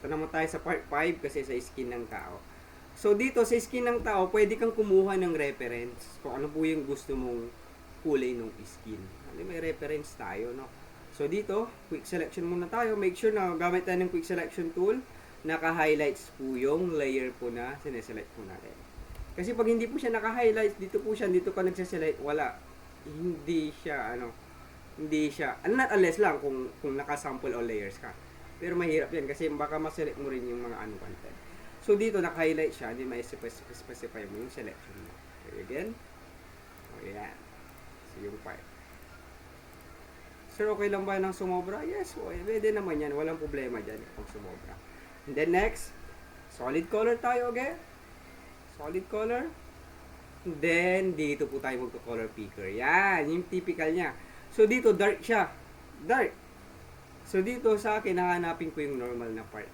Ito naman tayo sa part 5 kasi sa skin ng tao. So dito sa skin ng tao, pwede kang kumuha ng reference kung ano po yung gusto mong kulay ng skin. May reference tayo, no? So dito, quick selection muna tayo. Make sure na gamit tayo ng quick selection tool. Naka-highlights po yung layer po na sineselect po natin. Kasi pag hindi po siya naka-highlights, dito po siya, dito ka nagsiselect, wala. Hindi siya, not unless lang kung naka-sample o layers ka. Pero mahirap yan kasi baka ma-select mo rin yung mga content. So dito naka-highlight siya, hindi ma-specify mo yung selection mo. Okay, again. O yan. So yung part. Sir, okay lang ba ng sumobra? Yes, pwede naman yan. Walang problema dyan kung sumobra. And then next, solid color tayo again. Solid color. And then, dito po tayo magko-color picker. Yan, yung typical niya. So dito, dark siya. Dark. So dito sa akin, hahanapin ko yung normal na part.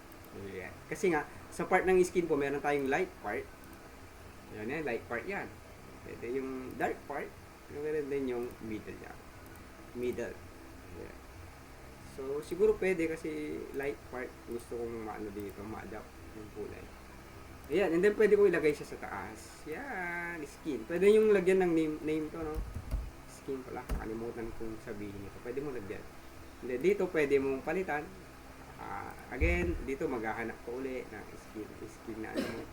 Yan. Kasi nga, sa part ng skin po, meron tayong light part. Yan yan, light part yan. Pwede yung dark part. Meron din yung middle niya. Middle. Yeah. So, siguro pwede kasi light part gusto kong maano dito, ma-adapt yung kulay. Ayan, and then pwede kong ilagay siya sa taas. Yan, skin. Pwede yung lagyan ng name to, no? Skin pala, kalimutan kong sabihin ito. Pwede mo lagyan. And then dito pwede mong palitan. Again, dito maghahanap ko uli ng skin na ano.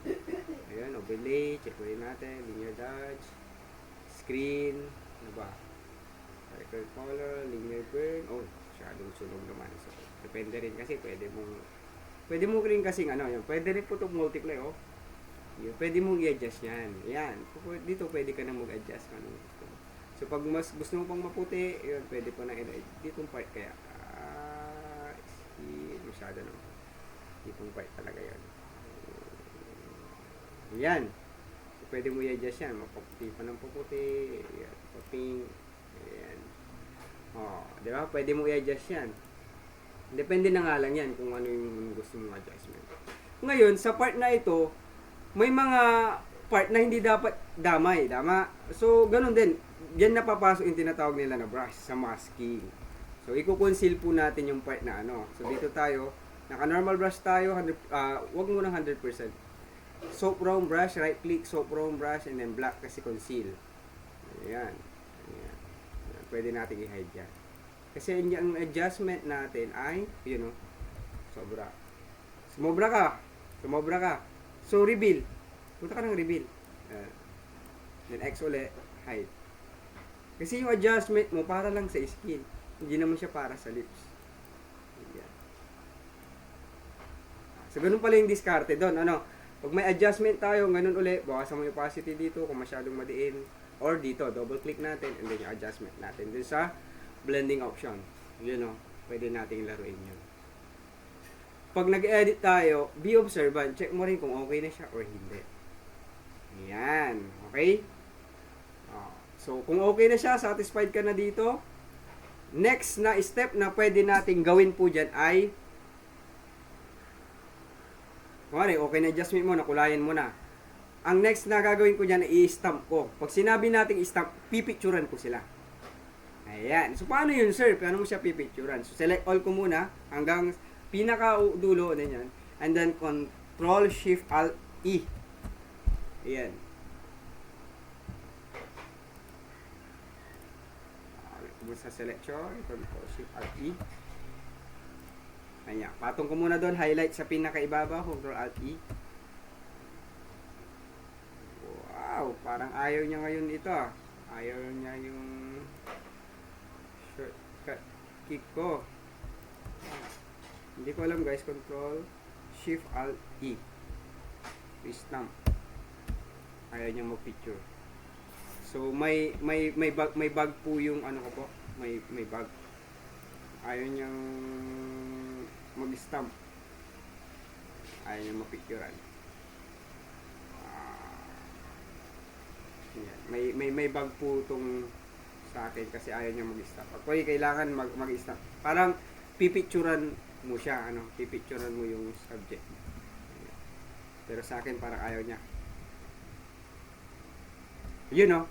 Ayan, overlay, check ulit natin, linear dodge, screen, ano ba? Circle color, linear burn. Oh, masyadong sunog naman. So, depende rin kasi pwede mo rin kasing pwede rin po itong multiply, oh. Yun, pwede mong i-adjust yan. Yan. Dito pwede ka na mag-adjust kung anong gusto mo. So, pag mas gusto mo pang maputi, yun, pwede po na i-adjust. Ditong part kaya. Masyado no. Ditong part talaga yun. Yan. So, pwede mo i-adjust yan. Mapuputi pa ng puputi. Yan. Pink. Ayan. Oh, di ba? Pwede mo i-adjust yan. Depende na nga lang yan kung ano yung gusto mong adjustment. Ngayon, sa part na ito, may mga part na hindi dapat damay. Tama? So, ganun din. Diyan napapasok yung tinatawag nila na brush sa masking. So, i-conceal po natin yung part na ano. So, dito tayo. Naka-normal brush tayo. Wag muna 100%. Soap round brush. Right click, soap round brush. And then black kasi conceal. Ayan. Ayan. Pwede natin i-hide yan. Kasi yung adjustment natin ay, yun o, sobra. Sumobra ka. So, reveal. Punta ka ng reveal. Then, X ulit, hide. Kasi yung adjustment mo, para lang sa skin. Hindi naman siya para sa lips. Yan. So, ganun pala yung diskarte doon. Pag may adjustment tayo, ganun ulit, bawasan mo yung opacity dito kung masyadong madiin. Or dito, double click natin, and then yung adjustment natin dun sa blending option. Yun o, pwede nating laruin yun. Pag nag-edit tayo, be observant. Check mo rin kung okay na siya or hindi. Yan. Okay? So, kung okay na siya, satisfied ka na dito, next na step na pwede nating gawin po dyan ay okay na adjustment mo, nakulayan mo na. Ang next na gagawin ko dyan ay i-stamp ko. Pag sinabi nating i-stamp, pipicturan ko sila. Ayan. So, paano yun, sir? Paano mo siya pipicturan? So, select all ko muna hanggang pinaka-dulo na yan. And then, Control, Shift, Alt, E. Ayan. Sa selection, Control, Shift, Alt, E. Ayan. Patong ko muna doon. Highlight sa pinaka-ibaba. Control, Alt, E. Wow. Parang ayaw niya ngayon ito, ah. Ayaw niya yung shortcut kick ko. Hindi ko alam, guys. Control, Shift, Alt, E. Stamp. Ayaw niya mag-picture. So, may bug po yung ko po. May bug. Ayaw niyang mag-stamp. Ayaw niyang mapicturean. May bug po itong sa akin kasi ayaw niya mag-stamp. Pag kailangan mag-stamp. Parang pipicturean mo siya, pipicturean mo yung subject. Pero sa akin parang ayaw niya. Yun o.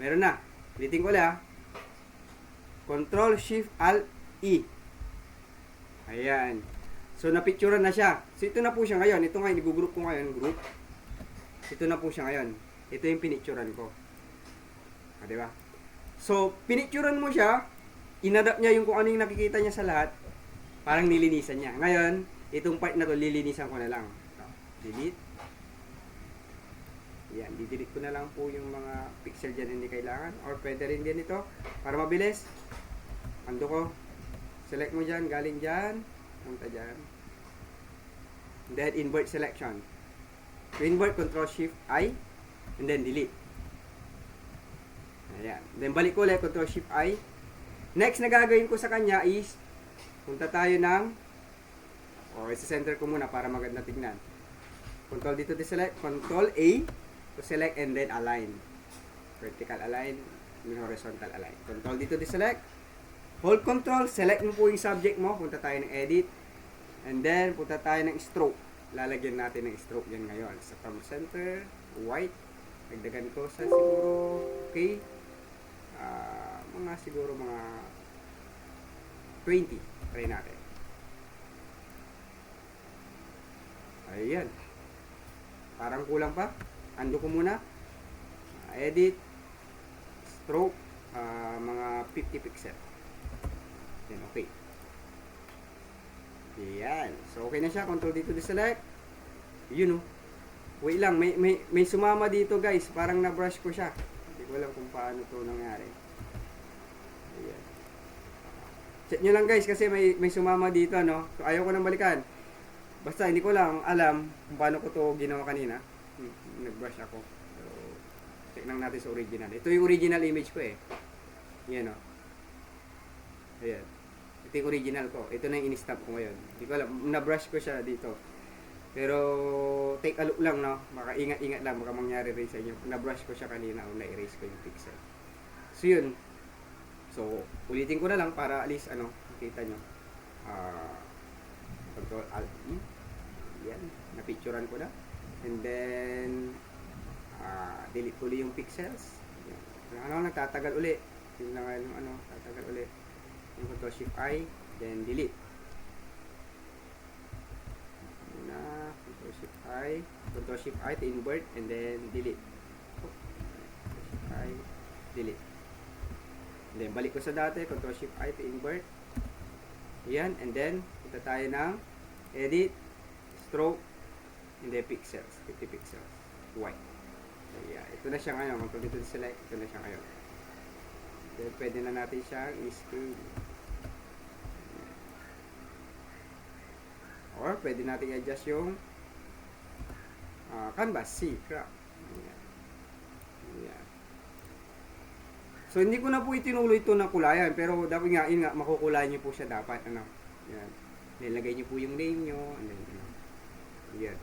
Meron na. Ulitin ko ulit, Control, Shift, Alt, E. Ayan. So, napicturean na siya. So, ito na po siya ngayon. Ito ngayon, i-group ko ngayon, group. Ito na po siya ngayon. Ito yung pinicturean ko. Ah, di ba? So, pinicturean mo siya, inadapt niya yung kung ano yung nakikita niya sa lahat, parang nilinisan niya. Ngayon, itong part na to, lilinisan ko na lang. Delete. Yan, di-delete ko na lang po yung mga pixel dyan hindi kailangan. Or pwede rin din ito, para mabilis. Ando ko. Select mo dyan, galing dyan. Punta dyan. Then, invert selection. So, invert, Ctrl-Shift-I, and then delete. Ayan. Then, balik ko ulit, Ctrl-Shift-I. Next na gagawin ko sa kanya is, punta tayo ng, isa-center ko muna para maganda tignan. Control dito to select, Control-A, to select and then align. Vertical align, horizontal align. Control dito to select. Hold control, select mo po yung subject mo. Punta tayo ng edit. And then, punta tayo ng stroke. Lalagyan natin ng stroke yan ngayon. Sa from center, white. Nagdagan ko sa siguro, okay. Siguro mga 20. Try natin. Ayan. Parang kulang pa. Undo ko muna. Edit. Stroke. Mga 50 pixel. Then okay. Ayan. So okay na siya. Control dito deselect. Yun o. Wait lang. May sumama dito guys. Parang na-brush ko siya. Hindi ko alam kung paano to nangyari. Ayan. Check nyo lang guys kasi may sumama dito no. So ayaw ko nang balikan. Basta hindi ko lang alam kung paano ko to ginawa kanina. Nag-brush ako. So, check lang natin sa original. Ito yung original image ko eh. Yan o. Ayan. Ito yung original ko. Ito na yung in-stop ko ngayon. Hindi ko alam. Na-brush ko siya dito. Pero, take a look lang, no? Baka ingat-ingat lang. Baka mangyari rin sa inyo. Na-brush ko siya kanina o na-erase ko yung pixel. So, yun. So, ulitin ko na lang para at least, makita nyo. Control Alt E. Yan. Na-picturean ko na. And then, delete uli yung pixels. Yan. Nagtatagal uli. Yung lang, tatagal uli. Yung Control Shift I, then delete. Na, Control Shift I to invert, and then delete. Control Shift I, delete. And then, balik ko sa dati, Control Shift I to invert. Yan, and then, punta tayo ng edit, stroke, and then pixels, 50 pixels, white. So, yeah, ito na siya ngayon. Control dito select, ito na siya ngayon. Then, pwede na natin siyang i-scale. Or, pwede natin i-adjust yung canvas, crop. Ayan. Ayan. So, hindi ko na po itinuloy ito na kulayan. Pero, dapat nga, makukulayan nyo po siya dapat. Ayan. Nilagay nyo po yung name nyo. And then, ayan.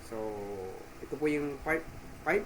So, ito po yung part 5.